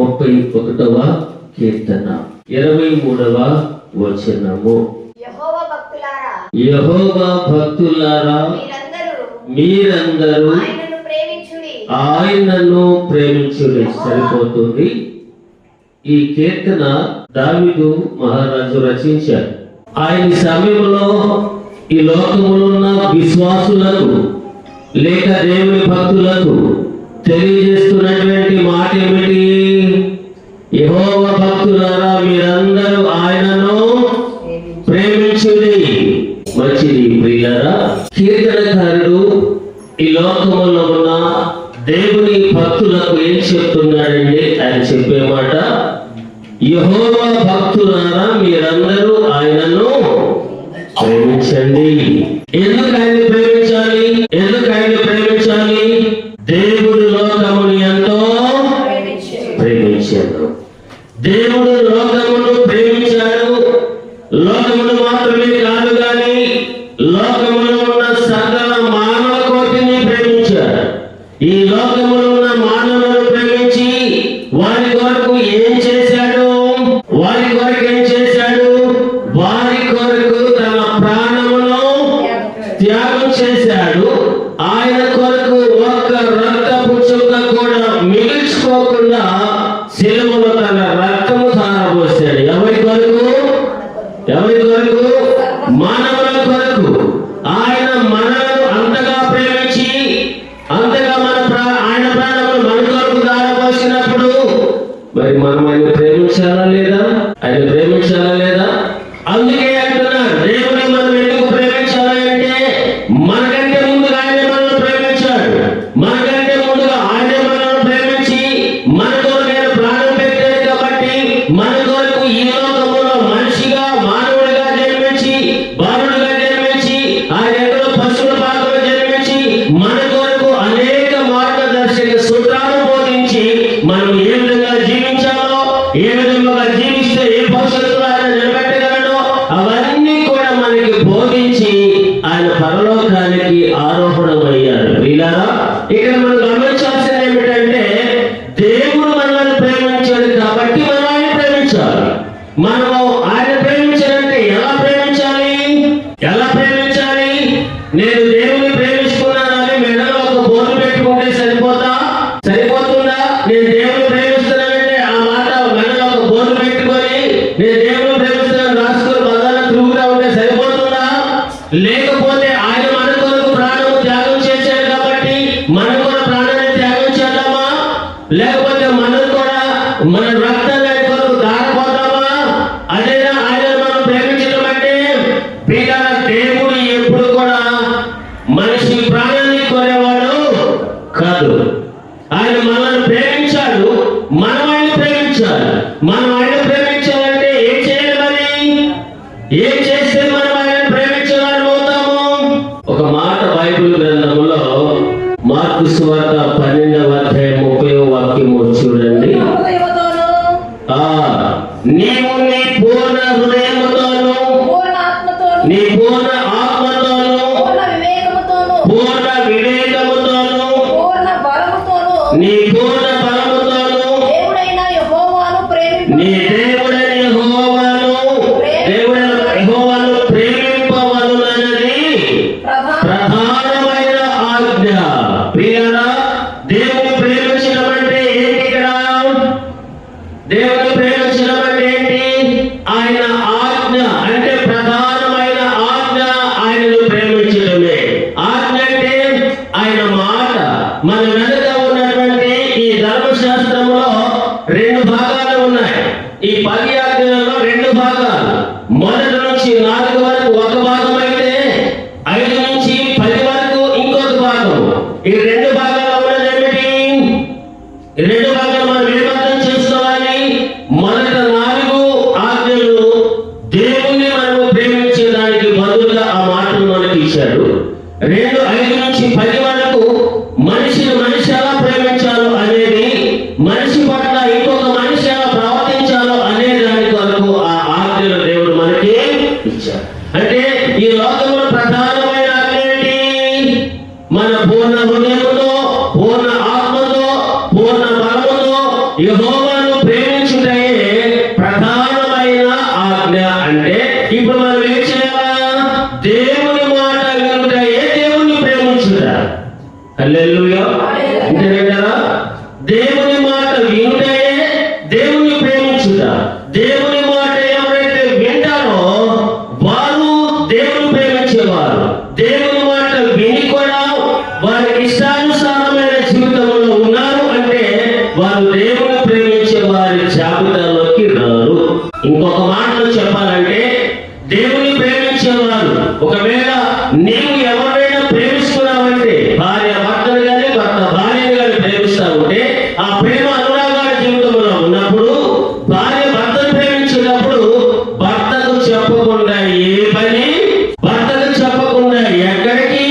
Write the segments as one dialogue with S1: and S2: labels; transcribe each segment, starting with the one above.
S1: 31వ కీర్తన 23వ వచనము. యెహోవా భక్తులారా మీరందరూ ఆయనను ప్రేమించుడి. సరిపోతుంది. ఈ కీర్తన దావీదు మహారాజు రచించారు. ఆయన సమయంలో ఈ లోకములో ఉన్న విశ్వాసులకు లేక దేవుని భక్తులకు తెలియజేస్తున్నటువంటి మాట ఏమిటి? యెహోవా భక్తులారా మీరందరూ ఆయనను ప్రేమించుడి. మంచిది ప్రియులారా. కీర్తనకారుడు ఈ లోకములో ఉన్న దేవుని భక్తులకు ఏం చెప్తున్నాడండి? ఆయన చెప్పే మాట, యెహోవా భక్తులారా మీరందరూ ఆయనను ప్రేమించండి. ఎందుకు ఆయన ప్రేమించాలి? ఎందుకు ఆయన ప్రేమించాలి? దేవుడు లోకముని ఎంతో ప్రేమించాడు. దేవుడు లోకమును ప్రేమించాడు. లోకమును మాత్రమే కాదు కానీ లోకములో ఉన్న సకల మానవ కోటిని ప్రేమించాడు. ఈ లోకములో ఉన్న మానవులను ప్రేమించి వారి కొరకు ఏం చేశాడు? వారి కొరకు ఏం చేశాడు? వారి కొరకు తన ప్రాణమును త్యాగం చేశాడు. ఆయన కొరకు ఒక్క రక్తపు చుక్క కూడా మిగిల్చుకోకుండా శిలువలో తన రక్తము ధారపోసాడు. ఎవరి కొరకు? ఎవరి కొరకు? మానవుల కొరకు. ఆయన మనలను అంతగా ప్రేమించి అంతగా ఆయన ప్రాణములు మన కొరకు ధారపోసినప్పుడు మరి మనం ఆయన ప్రేమించాలా లేదా? ఆయన ప్రేమించాలా లేదా? అందుకే అంటున్నారు, దేవుని మనం ఎందుకు ప్రేమించాలి అంటే మనకంటే ముందుగా ఆయన మనల్ని ప్రేమించాడు. మనకంటే ముందుగా ఆయన మనల్ని ప్రేమించి మన కొరకు ఆయన ప్రాణం పెట్టాడు. కాబట్టి మన కొరకు ఈ లోకములో మనిషిగా మానవుడిగా జన్మించి బాలుడిగా జన్మించి ఆయన ఎక్కడో పశువుల పాత్రలో జన్మించి మన కొరకు అనేక మార్గదర్శక సూత్రాలు బోధించి మనం ఏ విధంగా జీవించాలో, ఏ విధంగా జీవిస్తే ఏ భవిష్యత్తులో ఆయన నిలబెట్టగలడో అవన్నీ కూడా మనకి బోధించి ఆయన పరలోకానికి ఆరోహణమయ్యారు. వీళ్ళారా, ఇక్కడ మనం గమనించాల్సింది ఏమిటంటే దేవుడు మనల్ని ప్రేమించాడు కాబట్టి మనం ఆయన ప్రేమించాలి. మనము ఆయన ప్రేమించాలంటే ఎలా ప్రేమించాలి? ఎలా ప్రేమించాలి? నేను దేవుని ప్రేమిస్తున్నానని మెడలో ఒక బోర్డు పెట్టుకుంటే సరిపోతుందా? నేను దేవుని ప్రేమిస్తున్నానంటే ఆ మాట మెడలో ఒక బోర్డు పెట్టుకొని నేను దేవుని ప్రేమిస్తున్నాను రాసుకొని బదాన తిరుగుతా ఉంటే సరిపోతుందా? లేకపోతే ఆయన మన కొరకు ప్రాణము త్యాగం చేశాడు కాబట్టి మనం కూడా ప్రాణాన్ని త్యాగం చేద్దామా? లేకపోతే మనం కూడా మన రక్తాన్ని ఆయన కొరకు దారిపోతామా? అదేనా ఆయన మనం ప్రేమించడం అంటే? పిల్లల దేవుడు ఎప్పుడు కూడా మనిషి ప్రాణాన్ని కోరేవాడు కాదు. ఆయన మనల్ని ప్రేమించాడు, మనం ఆయన ప్రేమించాలి. మనం ఆయన ప్రేమించాలంటే ఏం చేయాలి? మరి ఏం చేస్తే మనం ఆయన ప్రేమించేవారు అవుతాము? ఒక మాట బైబిల్ గ్రంథంలో మార్కు సువార్త 12వ అధ్యాయం 30వ వాక్యము చూడండి. నీవు నీ పూర్ణ హృదయముతోను నీ పూర్ణ ఆత్మతోను పూర్ణ వివేకముతోను నీ పూర్ణ బలముతోను నీ దేవుడైన యెహోవాను ప్రేమింపవలెనని ప్రధానమైన ఆజ్ఞ. ప్రియులారా, దేవుని ప్రేమించడం అంటే ఏంటి? ఇక్కడ దేవుని ప్రేమించడం అంటే ఏంటి? ఆయన ఆజ్ఞ అంటే ప్రధానమైన ఆజ్ఞ ఆయనను ప్రేమించడమే. ఆజ్ఞ అంటే ఆయన మాట. మన వెనుక ఉన్నటువంటి ఈ ధర్మశాస్త్రంలో 2 భాగాలు ఉన్నాయి. ఈ 10 ఆజ్ఞలలో 2 భాగాలు. మొదటి నుంచి 4 వరకు ఒక భాగం అయితే 5 నుంచి 10 వరకు ఇంకొక భాగం. ఈ 2 భాగాలు ఉన్నది ఏమిటి? ఈ 2 భాగాలు మనం ఏమర్థం చేసుకోవాలి? మొదట 4 ఆజ్ఞలు దేవుణ్ణి మనం ప్రేమించడానికి బదులుగా ఆ మాటలు మనకి ఇచ్చాడు. 5 నుంచి 10 వరకు మనిషిని మనిషి ఎలా ప్రేమించాలో అనేది, మనిషి పట్ల ఇంకొక మనిషి ఎలా ప్రవర్తించాలో అనే దాని జాబితాలోకి రారు. ఇంకొక మాటలో చెప్పాలంటే దేవుని ప్రేమించేవారు, ఒకవేళ నీవు ఎవరైనా ప్రేమిస్తున్నావంటే, భార్య భర్తను కానీ భర్త భార్యను కానీ ప్రేమిస్తా ఉంటే, ఆ ప్రేమ అనురాగాల జీవితంలో ఉన్నప్పుడు భార్య భర్తను ప్రేమించినప్పుడు భర్తకు చెప్పకుండా ఏ పని, భర్తకు చెప్పకుండా ఎక్కడికి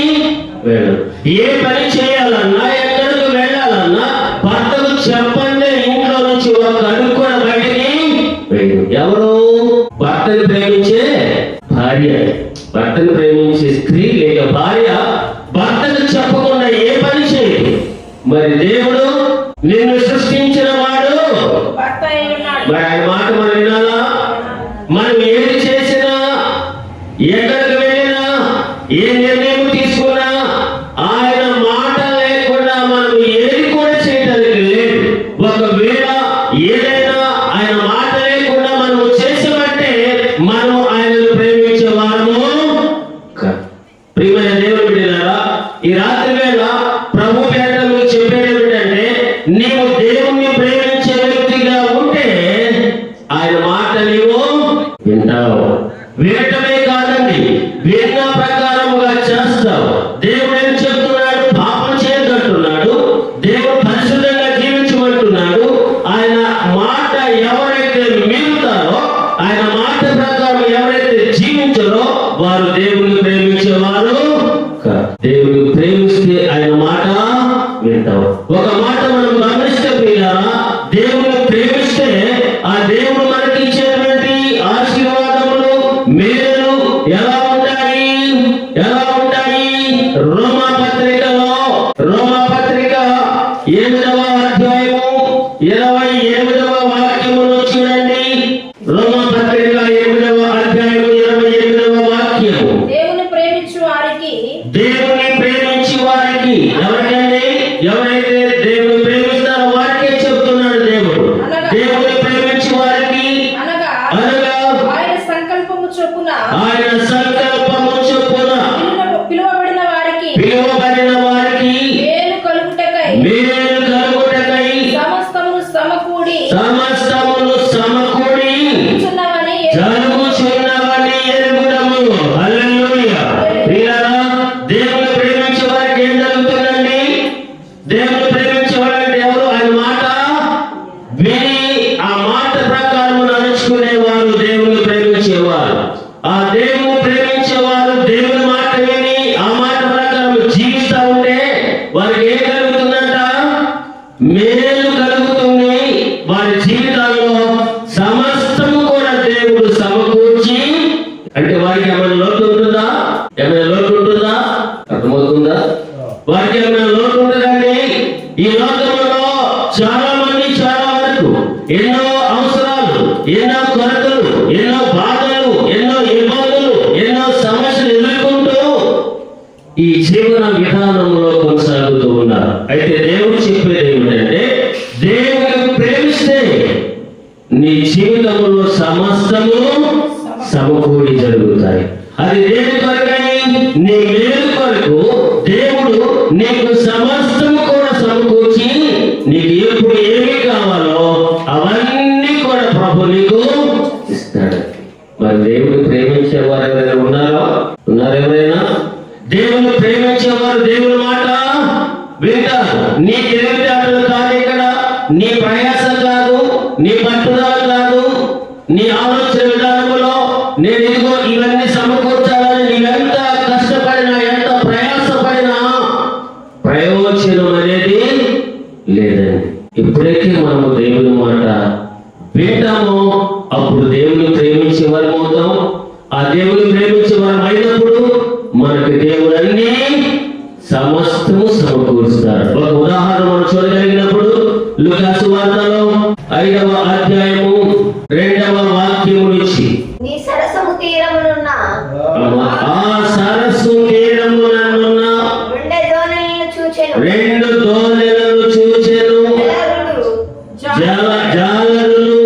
S1: వెళ్ళదు. ఏ పని చేయాలన్నా ఎక్కడికి వెళ్ళాలన్నా భర్తకు చెప్పండి, ఇంట్లో నుంచి ఒక అడుగు కూడా బయటికి వెళ్ళదు. ఎవరు? భర్తను ప్రేమించే భార్య, భర్తను ప్రేమించే స్త్రీ లేక భార్య భర్తకు చెప్పకుండా ఏ పని చేయదు. మరి దేవుడు నిన్ను సృష్టించిన వాడు, మరి ఆయన మాట మనం వినాలా? మనం ఏది చేసినా, ఎక్కడికి వెళ్ళినా, ఏ నిర్ణయం తీసుకున్నా ఆయన మాట లేకుండా మనం ఏది కూడా చేయడానికి లేదు. ఒకవేళ ఏదైనా ఆయన మాట లేకుండా మనం చేసామంటే మనం ఆయనను ప్రేమించే వారము కాదు. ప్రియమైన దేవుని బిడ్డలారా, ఈ రాత్రి వేళ ప్రభు పేట మీకు చెప్పేది ఏమిటంటే, నీవు దేవుణ్ణి ప్రేమించే వ్యక్తిగా ఉంటే ఆయన మాట నీవు వింటావు. వినటమే కాదండి, విన్న ప్రకారముగా చేస్తావు. దేవుడు ఏం చెప్తున్నాడు? పాపం చేయదంటున్నాడు. దేవుడు పరిశుద్ధంగా జీవించమంటున్నాడు. ఆయన మాట ఎవరైతే మిగులుతారో, ఆయన మాట ప్రకారం ఎవరైతే జీవించారో వారు దేవుని ప్రేమించేవారు కాదు. దేవుని ప్రేమిస్తే ఆయన మాట వింటావు. ఒక మాట మనం గమనిస్తే ప్రియులారా, దేవుని ప్రేమిస్తే ఆ దేవుడు మనకి ఇచ్చేటువంటి ఆశీర్వాదములు, మేలు ఎలా ఉంటాయి? ఎలా ఉంటాయి? రోమా పత్రికలో, రోమా పత్రిక 8వ అధ్యాయము 28వ వాక్యమును చూడండి. రోమా పత్రిక 8వ అధ్యాయము 28వ వాక్యము.
S2: దేవుని ప్రేమించు వారికి,
S1: దేవుని ప్రేమించి వారికి, ఎవరికండి? ఎవరైతే దేవుని ప్రేమిస్తారో వారికే చెప్తున్నాడు దేవుడు. దేవుని ప్రేమించి వారికి
S2: అనగా ఆయన సంకల్పము చొప్పున,
S1: ఆయన సంకల్పము చొప్పున
S2: పిలువబడిన వారికి,
S1: పిలువబడిన వారికి
S2: మేలు కలుగుటకై,
S1: మేలు కలుగుటకై
S2: సమస్తమును సమకూడి,
S1: సమస్తమును సమకూడి
S2: చున్నవని
S1: జరుగుచున్నవని ఎరుగుదము. హల్లెలూయా. ప్రియులారా, దేవుని ప్రేమించే వారికి ఏం జరుగుతుందండి? దేవుని ప్రేమించే వారంటే ఎవరు? ఆయన మాట విని ఆ మాట ప్రకారం నడుచుకునేవారు దేవుని ప్రేమించేవారు. ఆ దేవుని ప్రేమించేవారు దేవుని మాట విని ఆ మాట ప్రకారం జీవిస్తూ ఉంటే వారికి ఏం కలుగుతుందంట? మేలు కలుగుతుంది. వారి జీవితాల్లో సమస్తము కూడా దేవుడు సమకూర్చి, అంటే వారికి ఏమైనా లోటు ఉంటుందా? ఏమైనా లోటు ఉంటుందా? అర్థమవుతుందా? వారికి ఏమైనా లోటు ఉంటుందండి? ఈ లోకంలో చాలా మంది చాలా వరకు ఎన్నో అవసరాలు, ఎన్నో కొరతలు, ఎన్నో బాధలు, ఎన్నో ఇబ్బందులు, ఎన్నో సమస్యలు ఎదుర్కొంటూ ఈ జీవన విధానంలో కొనసాగుతూ ఉన్నారు. అయితే దేవుడు చెప్పేది ఏమిటంటే, దేవుని ప్రేమిస్తే నీ జీవితంలో సమస్తము సమకూడి జరుగుతాయి. అది దేని కొరకని? నీ మేలు కొరకు దేవుడు నీకు సమస్తము కూడా సమకూర్చి నీకు ఎప్పుడు ఏమి కావాలో అవన్నీ కూడా ప్రభు నీకు ఇస్తాడు. మరి దేవుడు ప్రేమించేవారు ఎవరైనా ఉన్నారా? ఉన్నారు ఎవరైనా? దేవుని ప్రేమించేవారు దేవుని మాట వింటారు. నీ తెలివితేటలు కాదు ఇక్కడ, నీ ప్రయాస కాదు, నీ పట్టుదల కాదు, నీ ఆలోచన విధానంలో నేను ఇదిగో ఇవన్నీ సమకూర్చాలని నీవెంత కష్టపడినా, ఎంత ప్రయాసపడినా ప్రయోజనం అనేది లేదండి. ఎప్పుడైతే మనము దేవుని మాట వింటామో అప్పుడు దేవుని ప్రేమించే వారు అవుతాం. ఆ దేవుని ప్రేమించే వారు అయినప్పుడు మనకు దేవుడు అన్ని సమస్తము సమకూరుస్తారు. ఒక ఉదాహరణ మనం చూడగలిగినప్పుడు లూకా సువార్తలో 5వ అధ్యాయము 2వ వాక్యము నుంచి,
S2: నీ సరసము తీరమునున్న,
S1: ఆ సరస్సు తీరముననున్న రెండు దోణెలను చూచెను. జాలరులు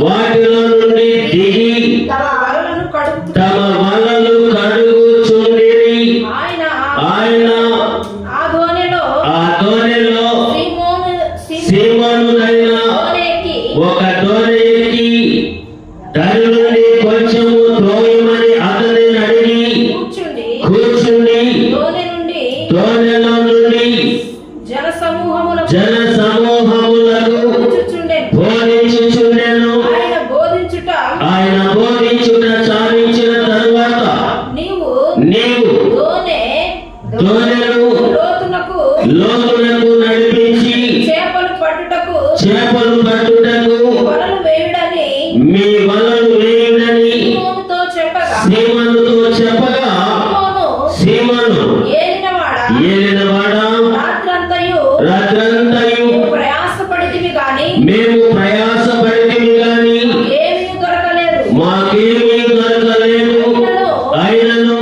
S1: వాటిలో నుండి దిగి తమ వలలు కడుగుచుండిరి. ఆయన ఆ దోణిలో సీమోనునైన ఒక బోధించుచుండెను. ఆయన బోధించుట చాలించిన తరువాత
S2: నీవు
S1: నీవు దోణెను
S2: లోతునకు
S1: నడిపించి
S2: చేపలు పట్టుటకు వలలు వేయుడని
S1: మీ వలలు వేయుడని
S2: సీమోనుతో చెప్పగా
S1: సీమోను ఏలినవాడా రాత్రంతయు మేము ప్రయాసపడితిమి గాని మాకేమీ దొరకలేదు. ఆయనను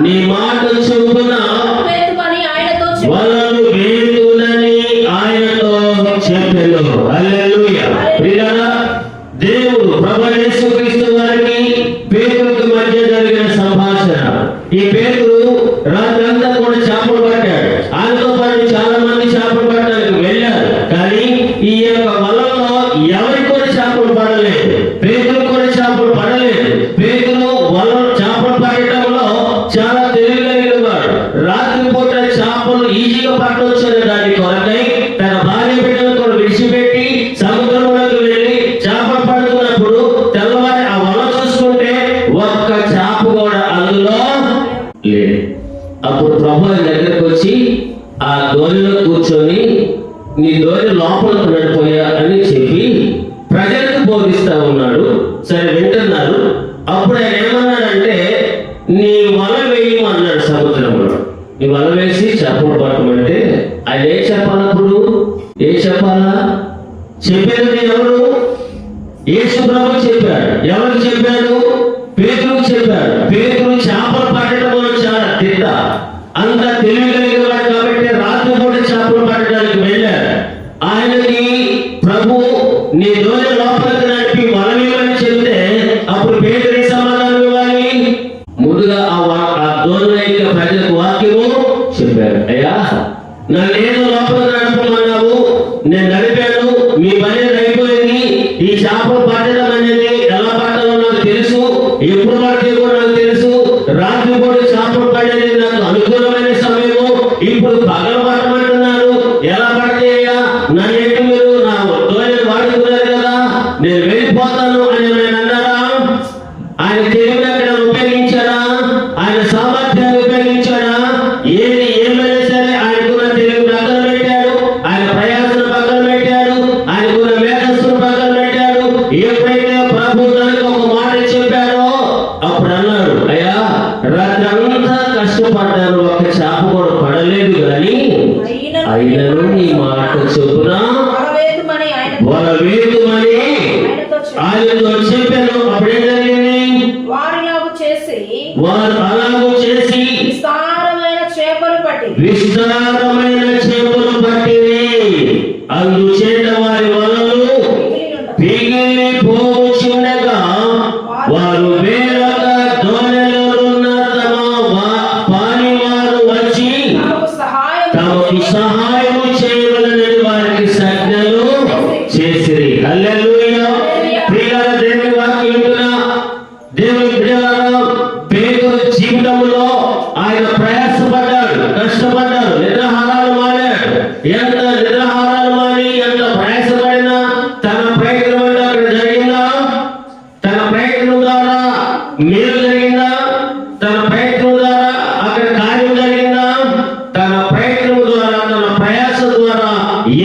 S1: నీ మాట చొప్పున వలలు వేయునని ఆయనతో చెప్పెను. హల్లెలూయా. ప్రియులారా, దేవుడు ప్రభువైన యేసుక్రీస్తు వారికి పేతురుకు మధ్య జరిగిన సంభాషణ. ఈ పేతురు రాత్రంతా కూడా చేపలు పట్టాడు. ఆయనతో పాటు చాలా మంది చేపలు పట్టడానికి వెళ్ళారు. కానీ ఈ యొక్క వలలో ఎవరికి కూడా చేపలు పడలేదు. పేతురు కూడా చేపలు పడలేదు. పేతురు వల చేపలు పట్టడంలో చాలా తెలివిగలిగిన వాడు. రాత్రిపూట చేపలు ఈజీగా పట్టొచ్చని దాని కొరకై తన భార్య బిడ్డను కూడా విడిచిపెట్టి సముద్రంలోకి వెళ్ళి చేపలు పడుతున్నప్పుడు తెల్లవారి ఆ వల చూసుకుంటే ఒక్క చేప కూడా అందులో లేదు. అప్పుడు ప్రభు ఆయన దగ్గరకు వచ్చి ఆ దోణిలో కూర్చొని నీ దోణి లోపలకు నడిపోయా అని చెప్పి ప్రజలకు బోధిస్తా ఉన్నాడు. సరే, వింటున్నారు. అప్పుడు ఆయన ఏమన్నాడంటే నీ వల వేయమన్నాడు సముద్రంలో. నీ వల వేసి చేపలు పట్టమంటే ఆయన ఏం చెప్పాలప్పుడు? ఏం చెప్పాలా? చెప్పేది ఎవరు? యేసు ప్రభు చెప్పాడు. ఎవరికి చెప్పాడు? పేతురుకు చెప్పాడు. పేతురు చేపలు పట్టడంలో చాలా తిట్ట, అంత తెలివిగలిగిన వాడు కాబట్టి రాత్రి పూట చేపలు పట్టడానికి వెళ్ళాడు. ఆయనకి ప్రభు నీ దోణి లోపలికి నడిపి వలవేమని చెప్తే అప్పుడు పేతురు సమాధానం ఇవ్వాలి. ముందుగా ఆ దోణి యొక్క ప్రజలకు వాక్యము చెప్పారు. అయ్యా, నన్నేదో లోపలికి నడపమన్నావు, నేను నడిపాను, మీ పని అయిపోయింది. ఈ చేపలు పట్టడం అనేది ఎలా పట్టాలో నాకు తెలుసు, ఎప్పుడు పడితే కూడా నాకు తెలుసు. రాత్రి పూట చేపలు పడేది నాకు అనుకూలమైన సమయము. ఇప్పుడు పగలు పట్టమంటున్నారు, ఎలా పడితేయా నన్ను ఎట్టు మీరు నా దోణి వాడుకున్నారు కదా, నేను వెళ్ళిపోతాను అని నేను అన్నారా? ఆయన తెలివిని అక్కడ ఉపయోగించాడా? ఆయన సామర్థ్యాన్ని ఉపయోగించాడా? ఏది ఏమైనా సరే ఆయనకున్న తెలివి పక్కన పెట్టాడు, ఆయన ప్రయాసను పక్కన పెట్టాడు, ఆయనకున్న మేధస్సును పక్కన పెట్టాడు. ఎప్పుడైతే ప్రభు తనకు ఒక మాట చెప్పాడో అప్పుడు అన్నాడు, అయ్యా రాత్రంతా కష్టపడ్డాను, ఒక్క చేప కూడా పడలేదు, కానీ అయినను నీ మాట చొప్పున వల వేయమని ఆయనతో చెప్పాను. అప్పుడేం జరిగింది? వారు అలాగూ చేసి
S2: విస్తారమైన చేపలు
S1: పట్టిరి. అందుచేత వారి వలలు పిగిలిపోచుండగా వారు వేరొక దోణిలోనున్న తమ పానివారు వచ్చి తమకు సహాయం చేయవలనని వారికి సజ్ఞలు చేసిరి. హల్లెలూయా. ప్రియులారా, దేవుని వాక్యం వింటున్న దేవుని బిడ్డలారా, పేతురు జీవితంలో ఆయన ప్రయాసపడ్డాడు, కష్టపడ్డాడు, నిద్రాహారాలు మారాడు. ఎంత నిద్రాహారాలు మారి ఎంత ప్రయాసపడినా తన ప్రయత్నం అంటే అక్కడ జరిగిందా? తన ప్రయత్నం ద్వారా మేలు జరిగిందా? తన ప్రయత్నం ద్వారా అక్కడ కార్యం జరిగిందా? తన ప్రయత్నం ద్వారా, తన ప్రయాస ద్వారా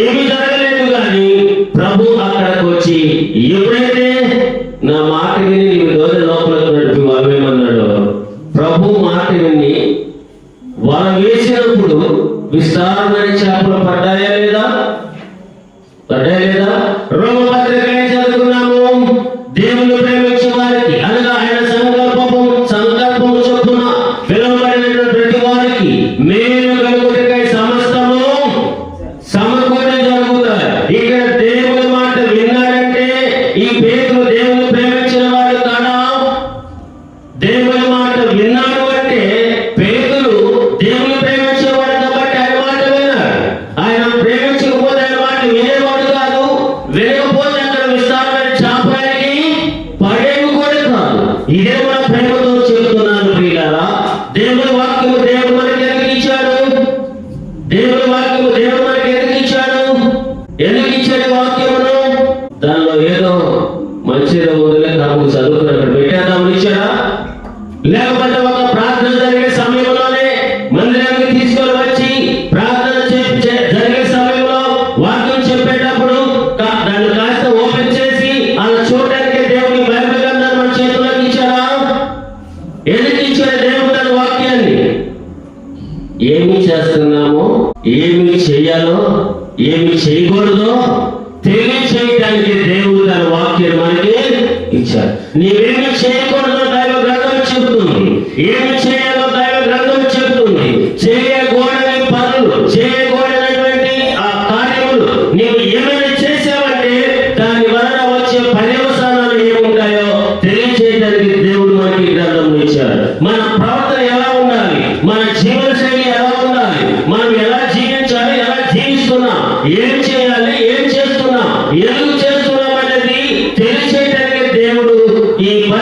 S1: ఏమి జరగలేదు. కానీ ప్రభు అక్కడికి వచ్చి ఎప్పుడైతే నా మాట విని నీవు దోణి లోపలికి నడిపి వలవేమన్నాడు, ప్రభు మాట విని వల వేసినప్పుడు విస్తారమైన చేపలు పడ్డాయా లేదా? రోమపత్రిక ఏం చదువుకున్నాము? దేవుని ప్రేమించే వారికి అనగా ఆయన సంకల్పము చొప్పున పిలువబడినటువంటి ప్రతి వారికి మేలు కలుగుటకై సమస్తము సమకూడి జరుగుతాయి. ఇక్కడ దేవుని మాట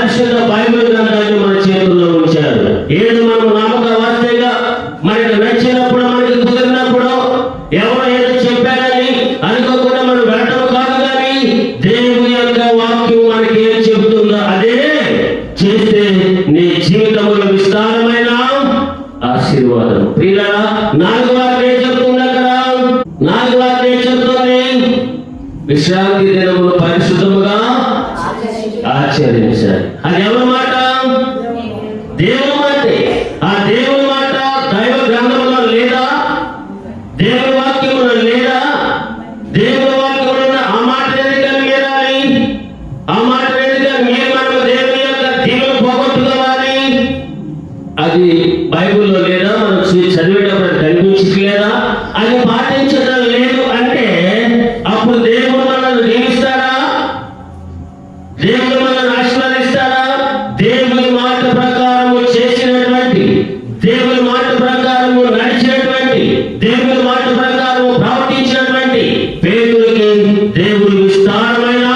S1: పరిశుద్ధ బైబిల్ గ్రంథాన్ని మన చేతుల్లో ఉంచారు. ఏది మనం నమ్మక వాస్తేగా మనకి నచ్చినప్పుడు, మనకి కుదిరినప్పుడు ఎవరో ఏదో చెప్పారని అనుకోకుండా మనం వెళ్ళటం కాదు, కానీ దేవుని యొక్క వాక్యం మనకి ఏం చెబుతుందో అదే చేస్తే నీ జీవితంలో విస్తారమైన ఆశీర్వాదం. ప్రియులారా, 4వ వాక్యం ఏం చెబుతుంది అక్కడ? 4వ వాక్యం ఏం చెబుతుంది? విశ్రాంతి దినమును పరిశుద్ధముగా ఆచరించాలి. అది ఎవరి మాట? దేవుని మాటే. ఆ దేవుని మాట దైవ గ్రంథంలో లేదా? దేవుని వాక్యములో లేదా? దేవుని వాక్యములో ఆ మాట ఎందుకని మీరాలి? ఆ మాట ఎందుకని మీరు మనము దేవుని యొక్క దీవెన పోగొట్టుకోవాలి? అది బైబిల్లో లేదా? మనం చదివేటప్పుడు కనిపించట్లేదా? అది పాటించడం లేదు అంటే అప్పుడు దేవుడు మనల్ని దీవిస్తాడా? దేవుడు మనల్ని ఆశీర్వదిస్తాడా? దేవుని మాట ప్రకారము చేసినటువంటి, దేవుని మాట ప్రకారము నడిచినటువంటి, దేవుని మాట ప్రకారము ప్రవర్తించినటువంటి పేదలకి దేవుడు విస్తారమైన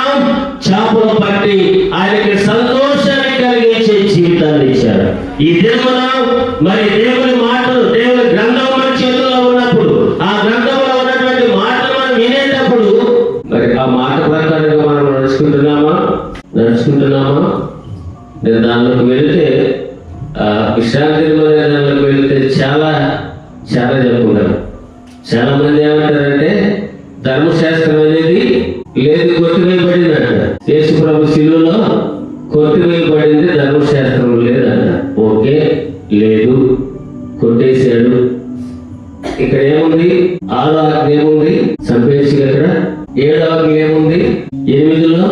S1: చేపలు పట్టి ఆయనకి సంతోషాన్ని కలిగించే జీవితాన్ని ఇచ్చారు. ఈ దినమున మరి దేవుని మాటలు, దేవుని గ్రంథం మన చేతుల్లో ఉన్నప్పుడు, ఆ గ్రంథంలో ఉన్నటువంటి మాటలు మనం వినేటప్పుడు మరి ఆ మాట ప్రకారంగా మనం నడుచుకుంటున్నామా? నేను దానిలోకి వెళితే విశ్రాంతి దానిలోకి వెళితే చాలా చెప్పుకుంటారు. చాలా మంది ఏమంటారంటే ధర్మశాస్త్రం అనేది లేదు, కొట్టివేయబడింది అంట. యేసు ప్రభు శిలువలో కొట్టివేయబడింది, ధర్మశాస్త్రం లేదంట. ఓకే, లేదు, కొట్టేశాడు. ఇక్కడ ఏముంది? 6వ ఆజ్ఞ ఏముంది? చంపేసి. అక్కడ 7వ ఆజ్ఞ ఏముంది? 8లో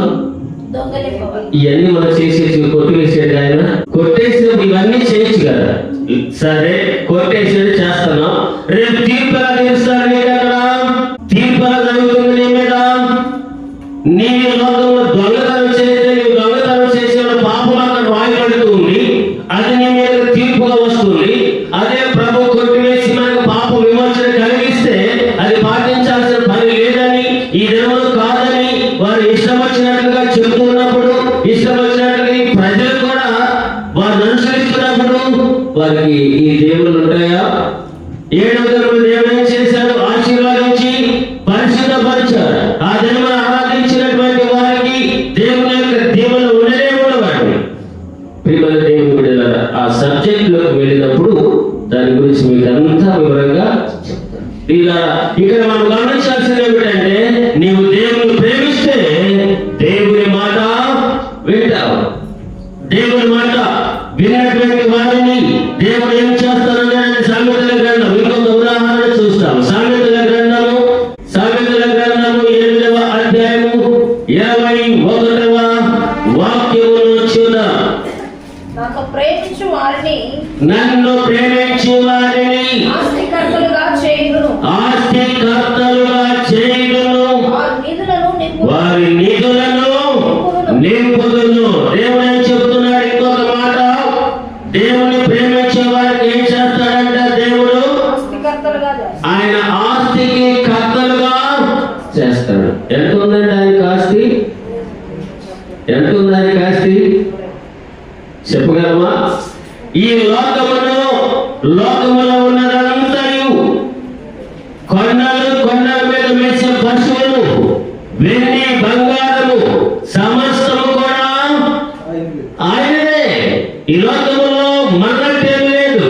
S1: ఇవన్నీ మనం చేసేసి కొట్టివేసాడు ఆయన. కొట్టేసినప్పుడు ఇవన్నీ చేయొచ్చు కదా. సరే, కొట్టేసాడు, చేస్తున్నాం. రేపు తీర్పు ఎలా తీరుస్తారు? నీకు అక్కడ తీర్పు ఎలా జరుగుతుంది నీ మీద? నీ లోకంలో దొంగతనం చేస్తే నీవు దొంగతనం చేసిన పాపం అక్కడ వాయిపడుతూ ఉంది, అది నీ మీద తీర్పుగా వస్తుంది. అదే ప్రభు కొట్టివేసి మనకు పాప విమోచన కలిగిస్తే అది పాటించాల్సిన పని లేదని, ఈ దినములు కాదని వారు ఇష్టం వచ్చినట్లుగా చెబుతున్నప్పుడు, ఇష్టం వచ్చినట్లుగా ఈ ప్రజలు కూడా వారు అనుసరిస్తున్నప్పుడు వారికి ఈ దేవుళ్ళు ఉంటాయా? 7వ దినమున దేవుడు ఏం చేశాడు? ఆశీర్వాదించి పరిశుద్ధపరిచారు. ఆ దినమున ఆరాధించినటువంటి వారికి దేవుని యొక్క దీవెనలు ఉండనే ఉండవండి. ప్రియమైన దేవుని బిడ్డలారా, ఆ సబ్జెక్ట్ లోకి వెళ్ళినప్పుడు దాని గురించి మీకు అంతా వివరంగా ఇలా ఇక్కడ మనం గమనించాల్సింది ఏమిటంటే, నీవు దేవుని ప్రేమిస్తే దేవుని మాట వింటావు. దేవుని మాట విన్నటువంటి వారిని దేవుడు ఏం చేస్తారని సామెతల గ్రంథం ఇంకొక ఉదాహరణ చూస్తాం. సామెతల గ్రంథము 8వ అధ్యాయము 21వ వాక్యమును చూద్దాం.
S2: నన్ను ప్రేమించు వారిని ఆస్తికర్తలుగా చేయుదును. వారి నిధులను నింపుదును. దేవుడు ఏం చెప్తున్నాడు? ఇంకొక మాట, దేవుని ప్రేమించే వారికి ఏం చేస్తాడంట? దేవుడు ఆయన ఆస్తికి కర్తలుగా చేస్తాడు. ఎంత ఉందండి ఆయనకి ఆస్తి? ఎంత ఉంది ఆయనకి ఆస్తి? చెప్పగలమా? ఈ లోకములో ఉన్నదంతయు, కొండల మీద మెచ్చే పశువులు, వెండి బంగారము సమస్తము కూడా ఆయనదే. ఈ లోకములో మనకేం లేదు.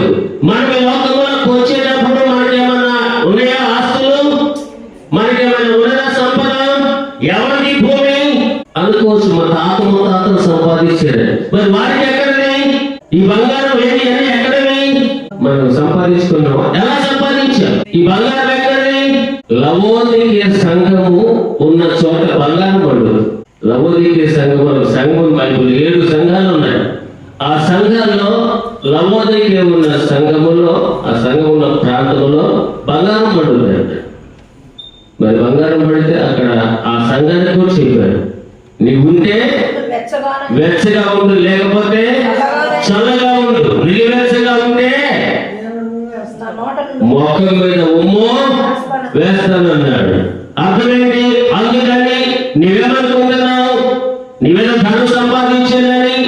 S2: మనం ఈ లోకంలోకి వచ్చేటప్పుడు మనకేమన్నా ఉన్నాయా ఆస్తులు? మనకేమైనా ఉన్నదా సంపద? ఎవరిది భూమి? అందుకోసం మా తాతలు సంపాదించారు. మరి వారికి ఎక్కడది? ఈ బంగారం వెండి అని ఎక్కడవి? మనం సంపాదించుకున్నాం. ఎలా సంపాదించాం? ఈ బంగారం ఎక్కడది? లవోదికీయ సంఘము ఉన్న చోట బంగారం పడు. లవోదికీయ సంఘం బైబిల్ 7 సంఘాలు ఉన్నాయి. ఆ సంఘాల్లో లవోదికీయ ఉన్న సంఘములో, ఆ సంఘం ఉన్న ప్రాంతంలో బంగారం పడుతుంది. మరి బంగారం పడితే అక్కడ ఆ సంఘానికి కూడా చెప్పారు, నీవుంటే వెచ్చగా ఉండు, లేకపోతే చల్లగా ఉండు. నిలువెచ్చగా ఉంటే మొఖం మీద ఉమ్ము వేస్తానన్నాడు. అర్థమేంటి? అందుకని నీవేమనుకుంటున్నావు? నీవేదో ధనం సంపాదించాలని,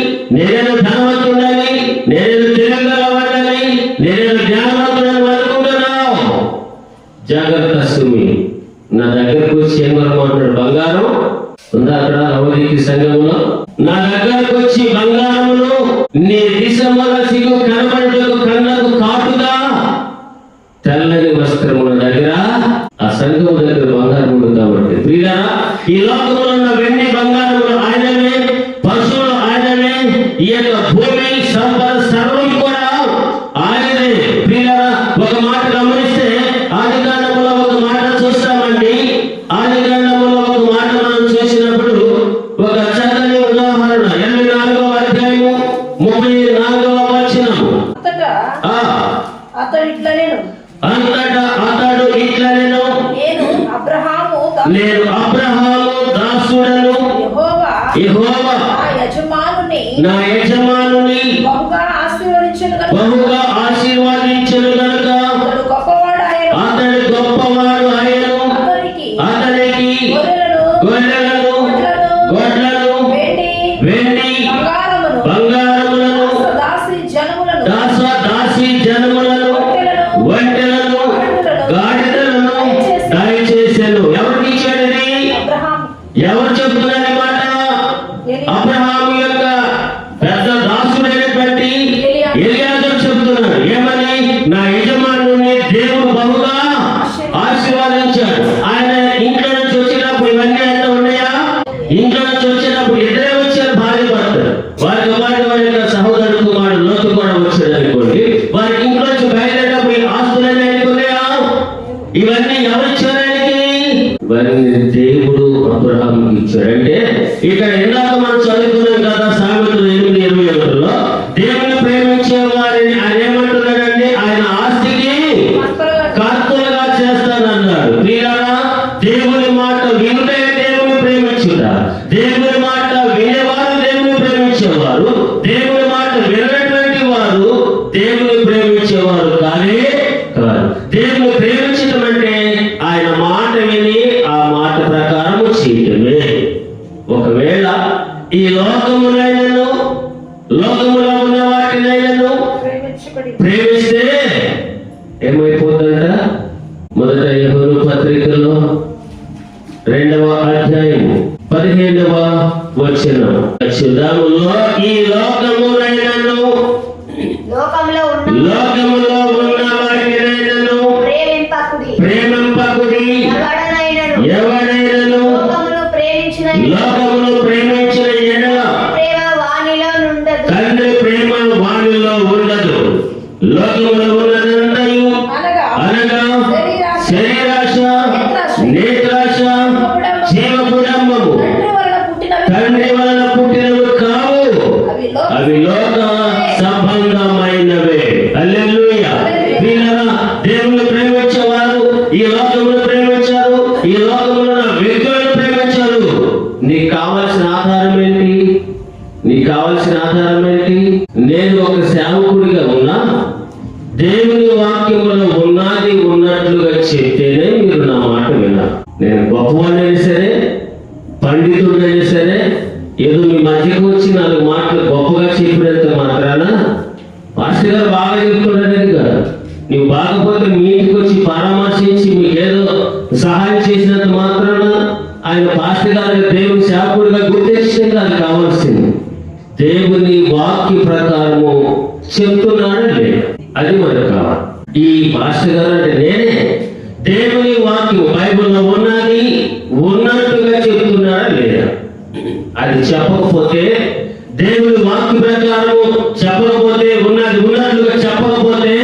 S2: ఉందా అక్కడ లవోదికీ సంఘంలో? నా దగ్గరకు వచ్చి బంగారమును నీ దిశముల సిగ్గు కనబడుటకు కళ్ళకు కాటుగా తెల్లని వస్త్రముల దగ్గర, ఆ సంఘం దగ్గర బంగారం ఉంది కాబట్టి ప్రియులారా, ఈ లోకంలో ఉన్న వెండి బంగారములు ఆయనవే, పశువులు ఆయనవే, ఈ యొక్క భూమి సంపద సర్వం కూడా ఆయనదే. ప్రియులారా, ఒక మాట గమనిస్తే ఆదికాండములో ఒక మాట చూస్తామండి. ఆదికాండములో ఒక మాట మనం చూసినప్పుడు ఒక చక్కని ఉదాహరణ 84వ అధ్యాయము 34వ వచనము.
S3: అతడు ఇట్లా
S2: అంతటా అతడు ఇట్లా
S3: నేను
S2: అబ్రహాము దాసుడను, యెహోవా నా యజమానుని
S3: బహుగా
S2: ఆశీర్వదించెను గనుక
S3: అతడు గొప్పవాడు ఆయను.
S2: అతనికి గొర్రెలను, గొడ్లను, వెండి బంగారములను, దాసీ జనములను, ఒంటెలను, గాడిదలను దయచేసెను. ఎవరికి ఇచ్చాడని? ఎవరు చెప్తున్నారు మాట? అబ్రహాము యొక్క పెద్ద దాసుడైనటువంటి ఎలియాజరు చెప్తున్నాడు. ఏమని? నా యజమానుని దేవుడు బహుగా ఆశీర్వదించాడు. ఆయన ఇంట్లో నుంచి వచ్చినప్పుడు ఇవన్నీ ఎంత ఉన్నాయా? ఇంట్లో నుంచి వచ్చినప్పుడు ఇద్దరే వచ్చారు, భార్య భర్తలు. వారి కుమారుడు, వారి యొక్క సహోదరుడు కుమారుడు లోతు కూడా వచ్చాడు అనుకోండి. వారి ఇంట్లో నుంచి బయలుదేరినప్పుడు ఈ ఆస్తులన్నీ అనుకున్నాయా? ఇవన్నీ ఎవరు ఇచ్చారు ఆయనకి? ఇవన్నీ దేవుడు అబ్రహాముకి ఇచ్చాడు. అంటే ఇక్కడ ఇందాక మనం చదువుకున్నాం కదా, సామెతలు 8:21లో దేవుని ప్రేమించే వారిని ఆయన ఏమంటున్నాడండి? ఆయన ఆస్తికి కర్తలుగా చేస్తానన్నాడు. ప్రియులారా, దేవుని మాట వినుటే దేవుని ప్రేమించుట. దేవుని మాట వినేవారు దేవుని ప్రేమించేవారు, దేవుని మాట వినటువంటి వారు దేవుని ప్రేమించేవారు కానే కాదు. దేవుని ప్రేమించడం అంటే ఆయన మాట విని ఆ మాట ప్రకారం చేయటమే. ఒకవేళ ఈ లోకములో ఉన్న వాటినైనను ప్రేమిస్తే ఏమైపోతుందంట? మొదట యోహాను పత్రికలో 2వ అధ్యాయం 15వ వచనం. చూద్దాములో ఈ లోకమునైనను
S4: లోకములో
S2: ఉన్న వాటినైనను ప్రేమింపకుడి. ఎవడైనను లోకమును ప్రేమించిన ఎడల తండ్రి ప్రేమ వానిలో ఉండదు. లోకములో ఉన్నదంతయు అనగా శరీరాశ, నేత్రాశ, జీవపుడంబము తండ్రి వలన పుట్టినవి కావు, అవి లోక సంబంధమైనవే. హల్లెలూయా. ప్రియులారా, దేవుని ప్రేమించేవారు ఈ లోకమును ప్రేమించారు, ఈ లోకములో ఉన్న వ్యక్తులను ప్రేమించారు. నీకు కావాల్సిన ఆధారం ఏంటి? నేను ఒక సేవకుడిగా ఉన్నా, దేవుని వాక్యములో ఉన్నది ఉన్నట్లుగా చెప్తేనే మీరు నా మాట విన్నారు. నేను గొప్పవాడినైనా సరే, పండితుడైనా సరే, ఏదో మీ మధ్యకు వచ్చి 4 మాటలు గొప్పగా చెప్పినంత మాత్రాన పాస్టర్ గారు బాగా చెప్తున్నారని కాదు. నువ్వు బాగపోతే మీ ఇంటికి వచ్చి పరామర్శించి మీకేదో సహాయం చేసినంత మాత్రాన ఆయన పాస్టర్ గారు దేవుని సేవకుడిగా గుర్తించే కాదు కావాల్సింది. దేవుని వాక్య ప్రకారము చెప్తున్నాడు లేదు, అది మనకు కావాలి. ఈ పాస్టర్ గారు అంటే నేనే దేవుని వాక్యం బైబిల్లో ఉన్నది ఉన్నట్టుగా చెప్తున్నాడా లేదా? అది చెప్పకపోతే, దేవుని వాక్య ప్రకారం చెప్పకపోతే, ఉన్నది ఉన్నట్లుగా చెప్పకపోతే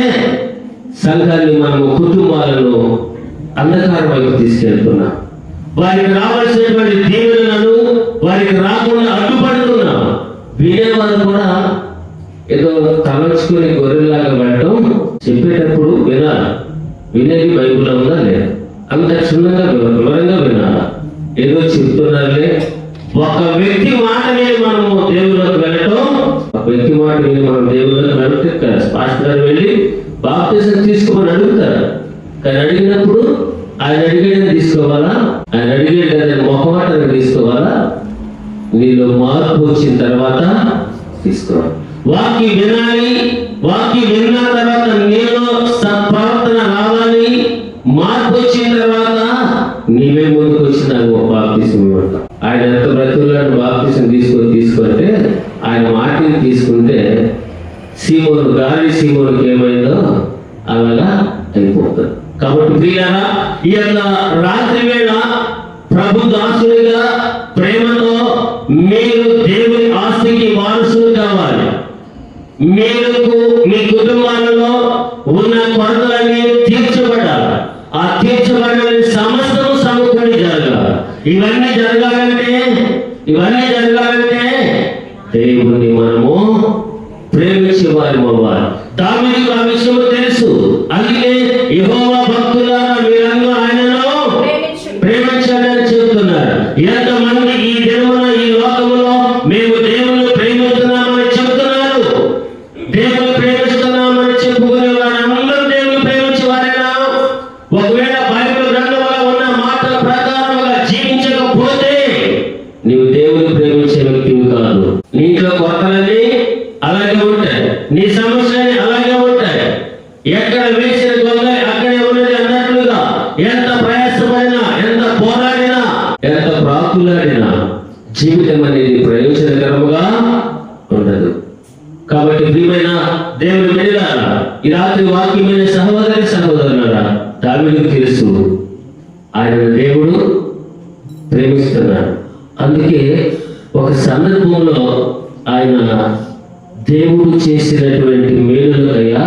S2: సంఘాన్ని మనము కుటుంబాలను అంధకారం వైపు తీసుకెళ్తున్నాం. వారికి రావాల్సినటువంటి దీవెనలను వారికి రాకుండా అడ్డుపడుతున్నాం. వినేవారు కూడా ఏదో తలంచుకుని గొర్రెలాగా వెళ్ళటం, చెప్పేటప్పుడు వినాలి. వినేది బైబిల్లో ఉందా లేదా? అంత క్షుణ్ణంగా వివరంగా వినాలి. ఏదో చెప్తున్నారులే, ఒక వ్యక్తి మాట విని మనము దేవుళ్ళకి వెళ్ళటం, ఒక వ్యక్తి మాట విని మనం దేవుళ్ళకి వెళ్తే పాస్టర్ గారు వెళ్ళి బాప్తిజం తీసుకోమని అడుగుతారు. కానీ అడిగినప్పుడు ఆయన అడిగేదని తీసుకోవాలా? ఆయన అడిగేదని మొహమాటని తీసుకోవాలా? నీలో మార్పు వచ్చిన తర్వాత తీసుకోవాలి. వాక్యం వినాలి. వాక్యం విన్న తర్వాత నీలో సత్ప్రవర్తన రావాలి. మార్పు వచ్చిన తర్వాత నీవే ముందుకు వచ్చి నాకు బాప్తిజం ఇవ్వండి. ఆయన ఎంత బ్రతుకులను బాప్తిసం తీసుకుంటే ఆయన మాటని తీసుకుంటే గాలి సీమోనుకి ఏమైందో అలాగా అయిపోతుంది. కాబట్టి ప్రియులారా, ఈ యొక్క రాత్రి వేళ ప్రభు దాసునిగా ప్రేమతో మీరు దేవుని ఆస్తికి వారసులు కావాలి. మీకు మీ కుటుంబాలలో ఉన్న కొరతలన్నీ తీర్చబడాలి. ఆ తీర్చబడిన సమస్తం సమకూడి జరగాలి. ఇవన్నీ జరగాలంటే దేవుని మనము ప్రేమించే వారి అవ్వాలి. దావీదుకు ఆ విషయం తెలుసు. అందుకే యెహోవా భక్తులారా మీరందరూ ఆయనను ప్రేమించాలని చెబుతున్నారు. ఎంతమంది ఈ దినమున ఈ లోకములో మేము దేవుని ప్రేమిస్తున్నామని చెబుతున్నారు. దేవుని ప్రేమిస్తున్నామని చెప్పుకునే వారందరూ దేవుని ప్రేమించే వారేనా? ఒకవేళ బైబిల్ గ్రంథంలో ఉన్న మాటల ప్రకారంగా జీవించకపోతే నీవు దేవుని ప్రేమించే వ్యక్తివి కాదు. నీలో కొరతలన్నీ అలాగే ఉంటాయి, నీ సమస్యలు అలాగే ఉంటాయి. ఎక్కడ వేసిన గొంగ అక్కడే ఉన్నది అన్నట్లుగా ఎంత ప్రయాసపడినా, ఎంత పోరాడినా, ఎంత ప్రాకులాడినా జీవితం అనేది ప్రయోజనకరముగా ఉండదు. కాబట్టి ప్రియమైన దేవుని బిడ్డలారా, ఈ రాత్రి వాక్యమైన సహోదరులారా, దావీదుకు తెలుసు ఆయన దేవుడు ప్రేమిస్తున్నాడు. అందుకే ఒక సందర్భంలో ఆయన దేవుడు చేసినటువంటి మేలులకయ్యా,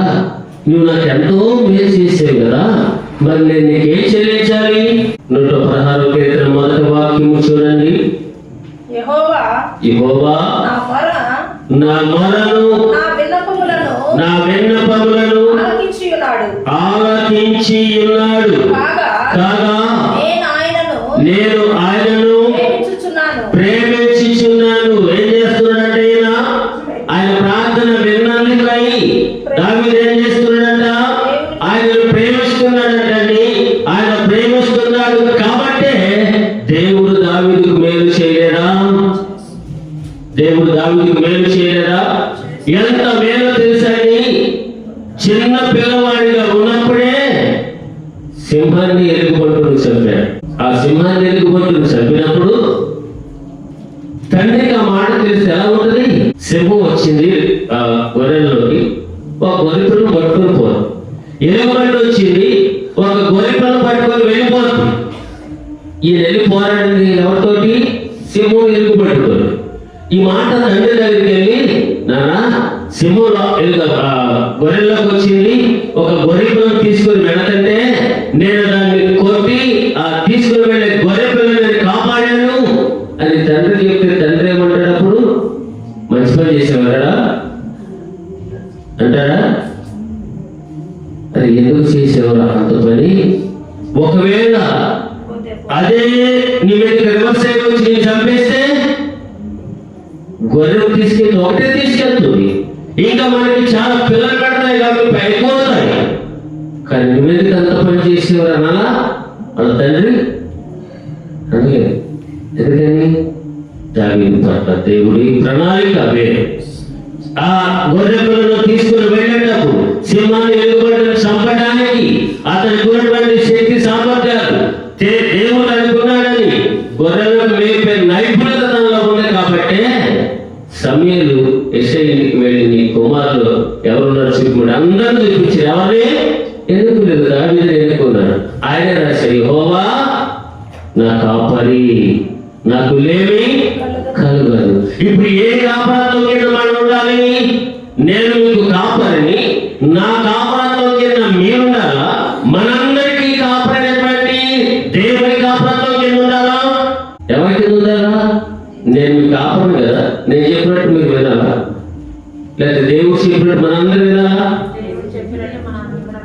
S2: నువ్వు నాకు ఎంతో మేలు చేసావు కదా, మరి నేను నీకేం చెల్లించాలి? 116 కీర్తన మొదటి వాక్యము చూడండి.
S4: యెహోవా
S2: నా మొరను నా విన్నపములను ఆలకించి ఉన్నాడు. కాగా నేను ఆయనను ప్రేమించుచున్నాను. ఏం చేస్తున్నాడంటే ఆయన ప్రార్థన విన్నందుకై దావీదు ఏం చేస్తున్నాడంట? ఆయనను ప్రేమిస్తున్నాడంటండి. ఆయన ప్రేమిస్తున్నాడు కాబట్టే దేవుడు దావీదుకు మేలు చేయలేదా? ఎంత మేలు తెలుసని చిన్న పిల్లవాడిగా ఉన్నప్పుడే సింహాన్ని ఎలుగుబంటును చంపాడు. ఆ సింహాన్ని ఎలుగుబంటును చంపినప్పుడు తండ్రికి ఆ మాట తెలిసి ఎలా ఉంటుంది? సింహం వచ్చింది ఆ గొర్రెల్లోకి, ఒక గొర్రెపిల్లను పట్టుకొని పోదు. ఎలుగుబంటి వచ్చింది, ఒక గొర్రెపిల్లను పట్టుకొని వెళ్ళిపోతుంది. ఈయన వెళ్ళి పోరాడింది ఎవరితోటి? సింహం ఎలుగుబంటితో. ఈ మాట తండ్రి దగ్గరికి వెళ్ళి, నానా సింహంలో గొర్రెల్లోకి వచ్చింది, ఒక గొర్రెపిల్లను తీసుకొని వెళతంటే నేను దాన్ని కొట్టి ఆ తీసుకుని వెళ్ళే గొర్రెపిల్లని కాపాడాను అని తండ్రి చెప్తే తండ్రి ఏమంటాడు? అప్పుడు మంచి పని చేసేవాడా అంటాడా? అది ఎందుకు చేసేవారా అంత పని? ఒకవేళ అదే నీ మీదకి రివర్స్ వచ్చి నేను చంపేస్తే గొర్రెలు తీసుకెళ్ళి ఒకటే తీసుకెళ్తుంది. ఇంకా మనకి చాలా పిల్లలు పెడతాయి కాబట్టి పైపోతాయి. కానీ నీ మీదకి అంత పని చేసేవారు అనాలా వాళ్ళ తండ్రి? అందుకే ఎందుకని దావీదు పట్ల దేవుడి ప్రణాళిక వేరు. ఆ గొర్రె పిల్లను తీసుకుని వెళ్ళేటప్పుడు సింహాన్ని ఎలుగుబంటిని చంపడానికి అతని ఉన్నటువంటి శక్తి సామర్థ్యాలు దేవుడు అనుకున్నాడని గొర్రెలను మేపే నైపుణ్యత తనలో ఉంది. కాబట్టి సమూయేలు యెషయా ఇంటికి వెళ్ళి నీ కుమారులు ఎవరున్నారు చూపుడు అందరూ చూపించారు. ఎవరిని ఎందుకు లేదు? దావీదుని ఎన్నుకున్నాడు. ఆయనే రాశాడు, యెహోవా నా కాపరి, నాకు లేమి కలుగదు. ఇప్పుడు ఏ కాపరాతో కింద మనం ఉండాలి? నేను మీకు కాపరిని, నా కాపరాతో కింద మీరుండాలా? మనందరికీ కాపరైనటువంటి దేవుని కాపరాతో కింద ఉండాలా? ఎవరి కింద ఉండాలా? నేను మీకు కాపరు కదా, నేను చెప్పినట్టు మీరు వినాలా? లేకపోతే దేవుడు చెప్పినట్టు మనందరూ వినాలా?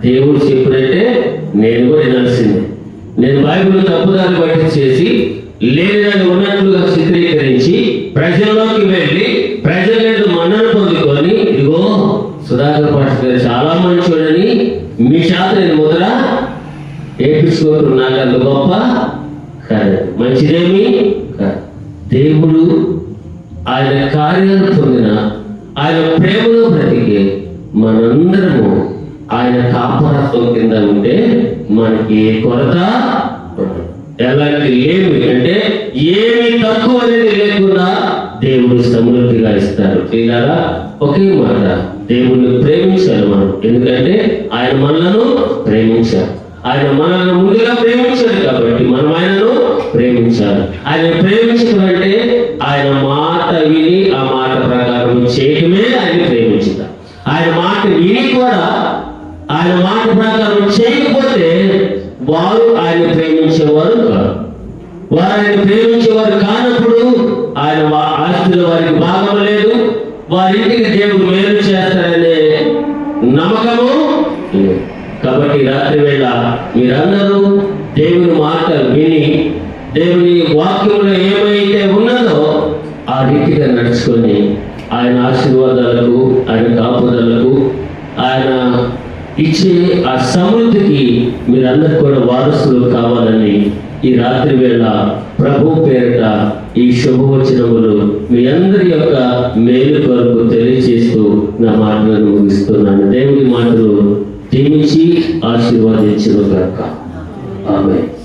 S2: దేవుడు చెప్పినట్టే నేను కూడా వినాల్సిందే. నేను బైబిల్ తప్పుదారి బయట చేసి లేదని ఉన్నట్లుగా చిత్రీకరించి ప్రజల్లోకి వెళ్ళి ప్రజల మీద మన్నను పొందుకొని, ఇదిగో సుధాకర్ పాస్టర్ గారు చాలా మంచోడని మీ చేత నేను ముద్ర ఏపించుకోవడం నాకు అంత గొప్ప కాదు, మంచిదేమి కాదు. దేవుడు ఆయన కార్యాలు పొందిన ఆయన ప్రేమలో బ్రతికే మనందరము ఆయన కాపరత్వం కింద ఉంటే మనకి ఏ కొరత ఉండదు. ఎలాంటి లేమి అంటే ఏమి తక్కువ అనేది లేకుండా దేవుడు సమృద్ధిగా ఇస్తారు. ఇలా ఒకే మాట, దేవుణ్ణి ప్రేమించాలి మనం. ఎందుకంటే ఆయన మనలను ప్రేమించారు. ఆయన మనల్ని ముందుగా ప్రేమించాడు కాబట్టి మనం ఆయనను ప్రేమించాలి. ఆయన ప్రేమించడం అంటే ఆయన మాట విని ఆ మాట ప్రకారం చేయటమే ఆయన ప్రేమించుతారు. ఆయన మాట విని కూడా ఆయన మాట ప్రకారం చేయకపోతే వారు ఆయన ప్రేమించేవారు కాదు. వారు ఆయన ప్రేమించేవారు కానప్పుడు ఆయన ఆస్తిలో వారికి భాగం లేదు. వారి ఇంటికి దేవుడు మేలు చేస్తారనే నమ్మకము లేదు. కాబట్టి రాత్రి వేళ మీరందరూ దేవుని మాట విని దేవుని వాక్యంలో ఏమైతే ఉన్నదో ఆ రీతిగా నడుచుకొని ఆయన ఆశీర్వాదాలకు, ఆయన కాపుదలకు, ఆయన ఇచ్చే ఆ సమృద్ధికి మీరందరూ కూడా వారసులు కావాలని ఈ రాత్రి వేళ ప్రభు పేరిట ఈ శుభవచనములు మీ అందరి యొక్క మేలు కొరకు తెలియజేస్తూ నా మాటలను ముగిస్తున్నాను. దేవుని మాటలు దీవించి ఆశీర్వాదించును గాక. ఆమేన్.